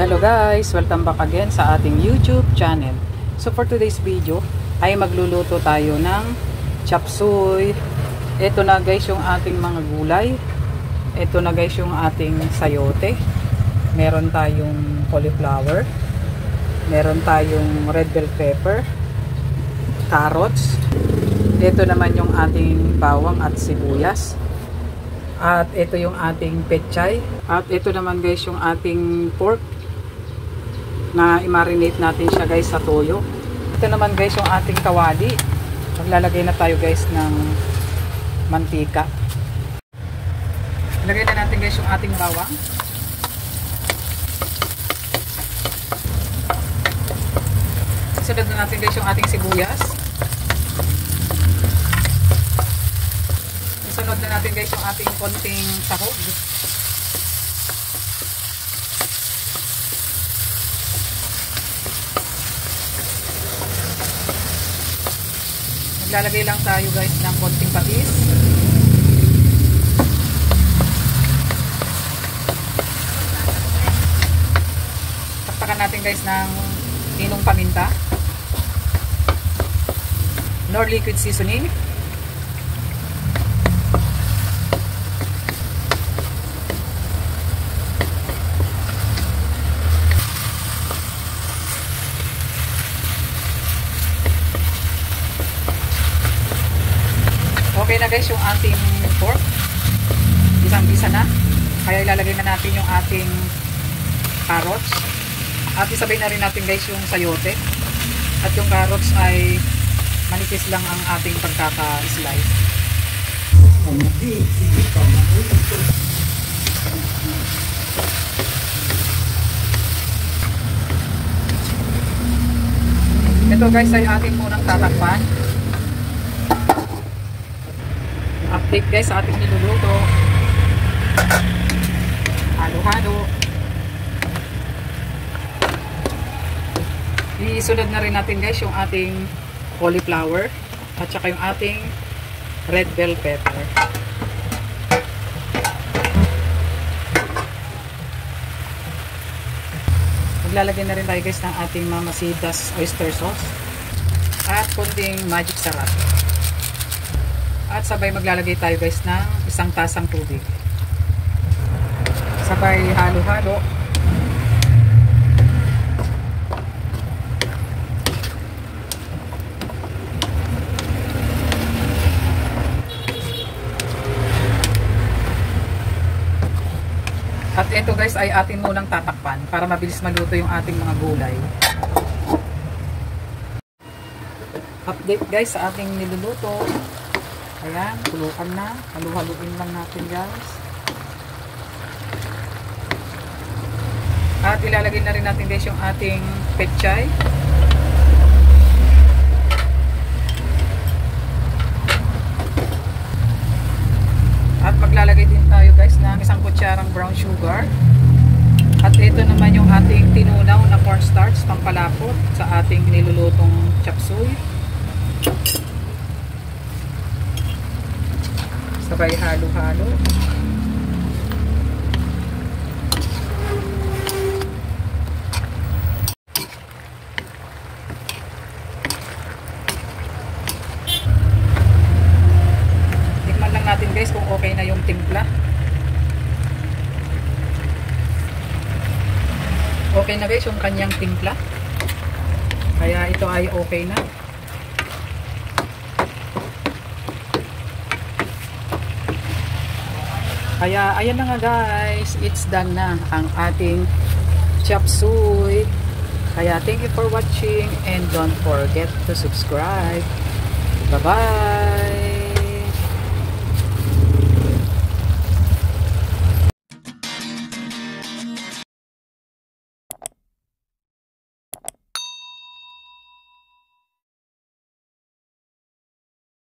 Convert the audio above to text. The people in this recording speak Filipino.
Hello guys! Welcome back again sa ating YouTube channel. So for today's video ay magluluto tayo ng chop suey. Ito na guys yung ating mga gulay. Ito na guys yung ating sayote. Meron tayong cauliflower. Meron tayong red bell pepper. Carrots. Ito naman yung ating bawang at sibuyas. At ito yung ating pechay. At ito naman guys yung ating pork na i-marinate natin siya guys sa toyo. Ito naman guys yung ating kawali. Maglalagay na tayo guys ng mantika. Lagay na natin guys yung ating bawang. Sunod na natin guys yung ating sibuyas. Sunod na natin guys yung ating konting sahog. Maglalagay lang tayo guys ng konting patis. Taktakan natin guys ng ninong paminta. Nor liquid seasoning. Okay na guys yung ating pork. Isang-isa na. Kaya ilalagay na natin yung ating carrots. At isabay na rin natin guys yung sayote. At yung carrots ay manipis lang ang ating pagkaka-slice. Ito guys ay ating munang tatakpan. Update guys sa ating niluluto. Halo-halo. Isunod na rin natin guys yung ating cauliflower at saka yung ating red bell pepper. Maglalagay na rin tayo guys ng ating Mamacita's oyster sauce at konting magic sarap. At sabay maglalagay tayo guys ng isang tasang tubig. Sabay halo-halo. At ito guys ay atin munang tatakpan para mabilis maluto yung ating mga gulay. Update guys sa ating niluluto. Ayan, kulukan na. Halu-haluin lang natin guys. At ilalagay na rin natin guys yung ating pechay. At maglalagay din tayo guys ng isang kutsarang brown sugar. At ito naman yung ating tinunaw na cornstarch pampalapot sa ating nilulutong chop suey. Sabay halo-halo. Tikman lang natin guys kung okay na yung timpla. Okay na guys yung kanyang timpla. Kaya ito ay okay na. Kaya ayan na nga guys, it's done na ang ating chop suey. Kaya thank you for watching and don't forget to subscribe. Bye bye!